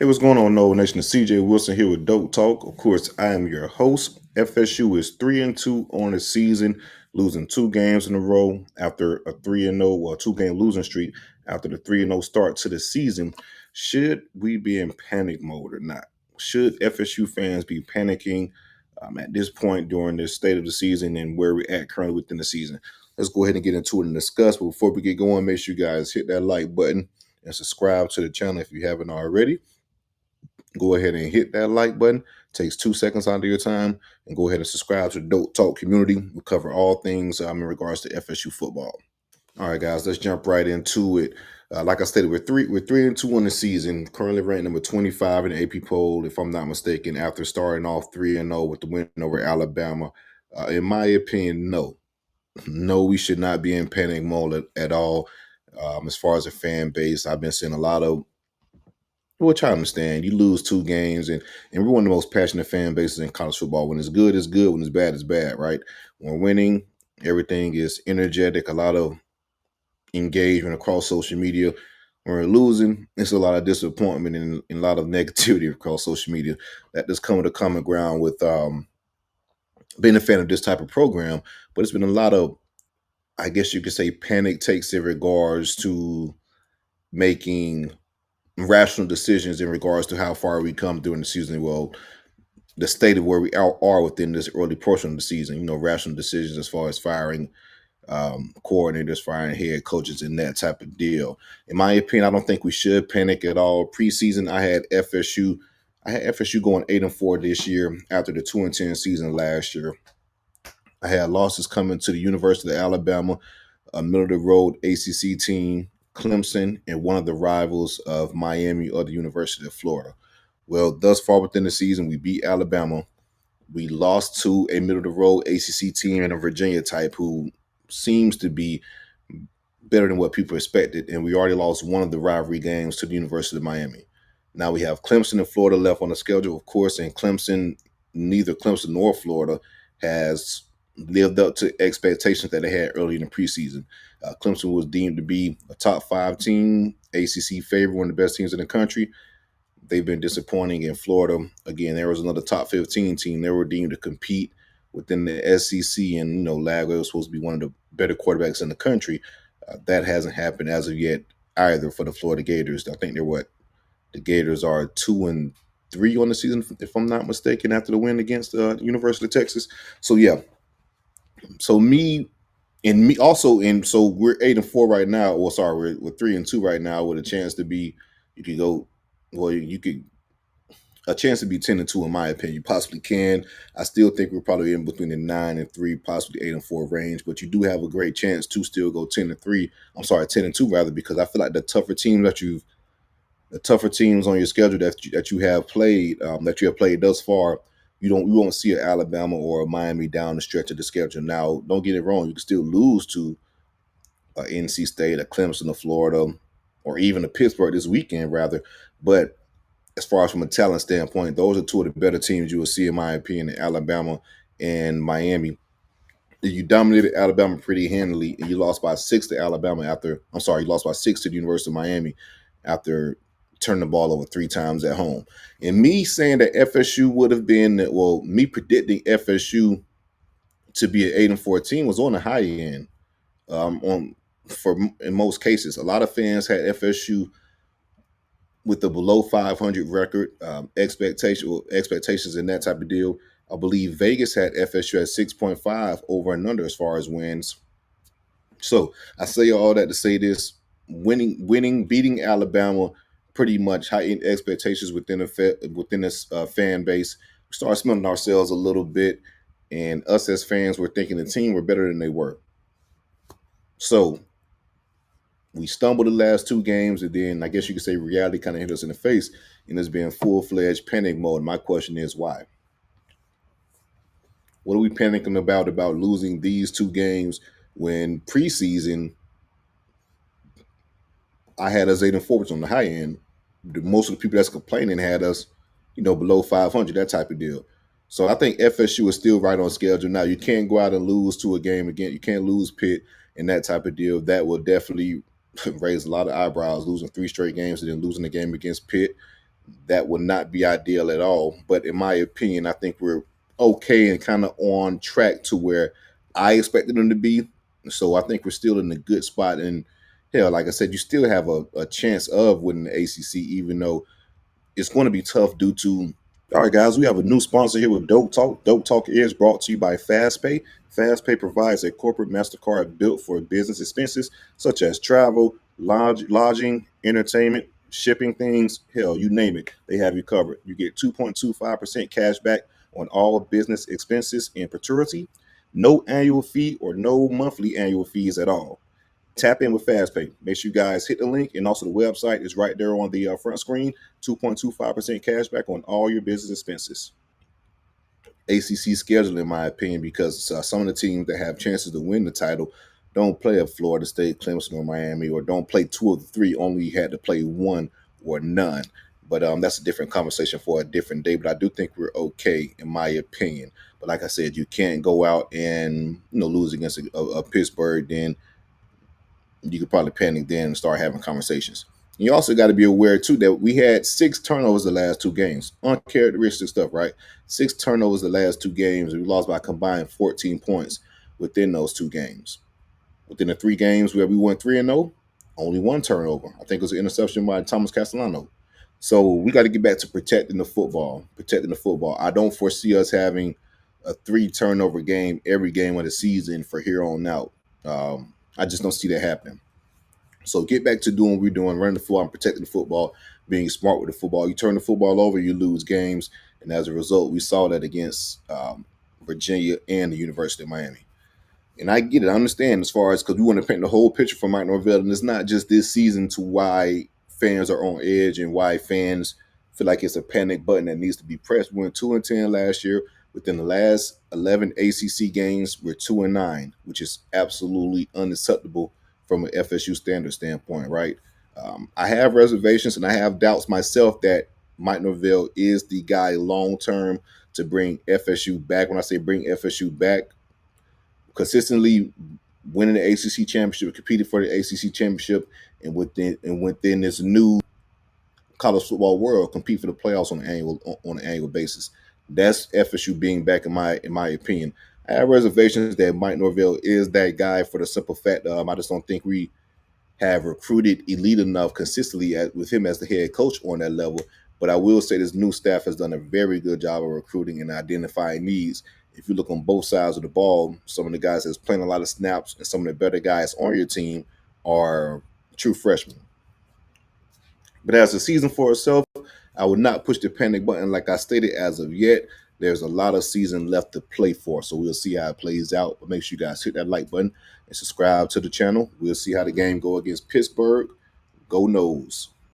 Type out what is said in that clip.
Hey, what's going on, Noah Nation? It's CJ Wilson here with DoakTalk. Of course, I am your host. FSU is 3-2 on the season, losing two games in a row after a 3-0, well, two-game losing streak after the 3-0 start to the season. Should we be in panic mode or not? Should FSU fans be panicking at this point during this state of the season and where we're at currently within the season? Let's go ahead and get into it and discuss. But before we get going, make sure you guys hit that like button and subscribe to the channel if you haven't already. Go ahead and hit that like button. Takes 2 seconds out of your time, and go ahead and subscribe to the Dope Talk community. We cover all things in regards to FSU football. All right, guys, let's jump right into it. Like I stated, we're 3-2 on the season. Currently ranked number 25 in the AP poll, if I'm not mistaken. After starting off 3-0 with the win over Alabama, in my opinion, no, we should not be in panic mode at all. As far as a fan base, I've been seeing a lot of, which I understand. You lose two games, and we're one of the most passionate fan bases in college football. When it's good, it's good. When it's bad, right? When we're winning, everything is energetic, a lot of engagement across social media. When we're losing, it's a lot of disappointment and a lot of negativity across social media. That does come to the common ground with being a fan of this type of program. But it's been a lot of, I guess you could say, panic takes in regards to making rational decisions in regards to how far we come during the season. Well, the state of where we are within this early portion of the season. Rational decisions as far as firing coordinators, firing head coaches, and that type of deal. In my opinion, I don't think we should panic at all. Preseason, I had FSU going 8-4 this year after the 2-10 season last year. I had losses coming to the University of Alabama, a middle of the road ACC team, Clemson, and one of the rivals of Miami or the University of Florida. Well, thus far within the season, we beat Alabama. We lost to a middle of the road ACC team and a Virginia type who seems to be better than what people expected. And we already lost one of the rivalry games to the University of Miami. Now we have Clemson and Florida left on the schedule, of course, and neither Clemson nor Florida has lived up to expectations that they had early in the preseason. Clemson was deemed to be a top 5 team, ACC favorite, one of the best teams in the country. They've been disappointing in Florida. Again, there was another top 15 team. They were deemed to compete within the SEC, and Lago was supposed to be one of the better quarterbacks in the country. That hasn't happened as of yet either for the Florida Gators. I think the Gators are 2-3 on the season, if I'm not mistaken, after the win against University of Texas. So yeah, so me also, and so we're 8-4 right now. Well, sorry, we're 3-2 right now with a chance to be. You could go. Well, you could a chance to be 10-2 in my opinion. You possibly can. I still think we're probably in between the 9-3, possibly 8-4 range, but you do have a great chance to still go 10-3. I'm sorry, 10-2 rather, because I feel like the tougher teams on your schedule that you have played thus far, you won't see an Alabama or a Miami down the stretch of the schedule. Now, don't get it wrong, you can still lose to NC State, a Clemson, a Florida, or even a Pittsburgh this weekend, rather. But as far as from a talent standpoint, those are two of the better teams you will see, in my opinion, Alabama and Miami. You dominated Alabama pretty handily, and you lost by 6 to Alabama you lost by 6 to the University of Miami after turning the ball over 3 times at home. And me saying that FSU would have been, well, me predicting FSU to be an 8-4 team was on the high end. In most cases, a lot of fans had FSU with the below 500 record, expectations and that type of deal. I believe Vegas had FSU at 6.5 over and under as far as wins. So I say all that to say this: beating Alabama, pretty much heightened expectations within this fan base. We started smelling ourselves a little bit, and us as fans were thinking the team were better than they were. So we stumbled the last 2 games, and then I guess you could say reality kind of hit us in the face, and it's been full-fledged panic mode. My question is why? What are we panicking about losing these 2 games when preseason I had us 8-4, which on the high end. Most of the people that's complaining had us, below 500, that type of deal. So I think FSU is still right on schedule. Now, you can't go out and lose to a game again. You can't lose Pitt and that type of deal. That will definitely raise a lot of eyebrows, losing 3 straight games and then losing the game against Pitt. That would not be ideal at all. But in my opinion, I think we're okay and kind of on track to where I expected them to be. So I think we're still in a good spot. And hell, like I said, you still have a chance of winning the ACC, even though it's going to be tough due to. All right, guys, we have a new sponsor here with DoakTalk. DoakTalk is brought to you by FastPay. FastPay provides a corporate MasterCard built for business expenses such as travel, lodging, entertainment, shipping things, hell, you name it, they have you covered. You get 2.25% cash back on all business expenses in perpetuity. No annual fee or no monthly annual fees at all. Tap in with FastPay. Make sure you guys hit the link, and also the website is right there on the front screen. 2.25% cash back on all your business expenses. ACC schedule, in my opinion, because some of the teams that have chances to win the title don't play at Florida State, Clemson, or Miami, or don't play two of the three. Only had to play one or none. But that's a different conversation for a different day. But I do think we're okay, in my opinion. But like I said, you can't go out and lose against a Pittsburgh, then you could probably panic then and start having conversations. You also got to be aware too that we had 6 turnovers the last 2 games. Uncharacteristic stuff, right? 6 turnovers the last 2 games. We lost by a combined 14 points within those 2 games. Within the 3 games where we went 3-0, only 1 turnover. I think it was an interception by Thomas Castellano. So we got to get back to protecting the football. Protecting the football. I don't foresee us having a 3 turnover game every game of the season for here on out. I just don't see that happening. So get back to doing what we're doing, running the floor and protecting the football, being smart with the football. You turn the football over, you lose games. And as a result, we saw that against Virginia and the University of Miami. And I get it. I understand as far as because we want to paint the whole picture for Mike Norvell. And it's not just this season to why fans are on edge and why fans feel like it's a panic button that needs to be pressed. We went 2-10 last year. Within the last 11 ACC games, we're 2-9, which is absolutely unacceptable from an FSU standard standpoint, right? I have reservations and I have doubts myself that Mike Norvell is the guy long term to bring FSU back. When I say bring FSU back, consistently winning the ACC championship, competing for the ACC championship, and within this new college football world, compete for the playoffs on an annual basis. That's FSU being back in my opinion. I have reservations that Mike Norvell is that guy for the simple fact I just don't think we have recruited elite enough consistently with him as the head coach on that level. But I will say this new staff has done a very good job of recruiting and identifying needs. If you look on both sides of the ball, some of the guys that's playing a lot of snaps and some of the better guys on your team are true freshmen. But as the season for itself, I would not push the panic button like I stated as of yet. There's a lot of season left to play for, so we'll see how it plays out. But make sure you guys hit that like button and subscribe to the channel. We'll see how the game go against Pittsburgh. Go Noles.